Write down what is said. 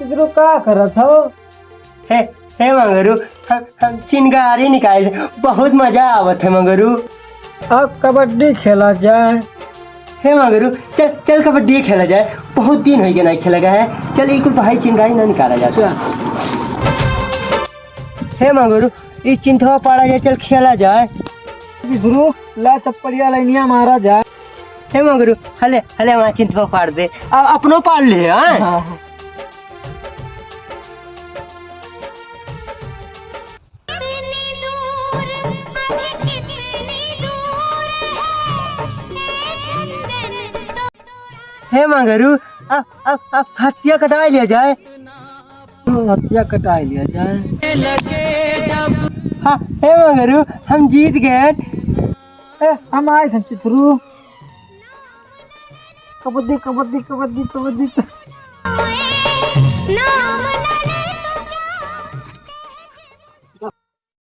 पितरू का करत हो? हे हे मंगरू, हम चिंगारी निकाले, बहुत मजा आवत है मंगरू। अब कबड्डी खेला जाए। हे मंगरू, चल चल कबड्डी खेला जाए, बहुत दिन हो गया नहीं खेला गया है। चल एक भाई चिंगारी ना निकाला जाए। हे मंगरू, इस चिंथवा पाड़ा जाए, चल खेला जाए। पितरू ला चप्पलिया लाइनिया मारा जाए। हे मंगरू, हले हले हमारा चिंथवा पाड़ दे, अब अपनो पाड़ ले। हाँ हाँ। हे मंगरू, अब हत्या कटा लिया जाए। हथिया कटा लिया जाए। हाँ हे मंगरू, हम जीत गए। हम आए थे पितरू। कबड्डी कबड्डी कबड्डी कबड्डी।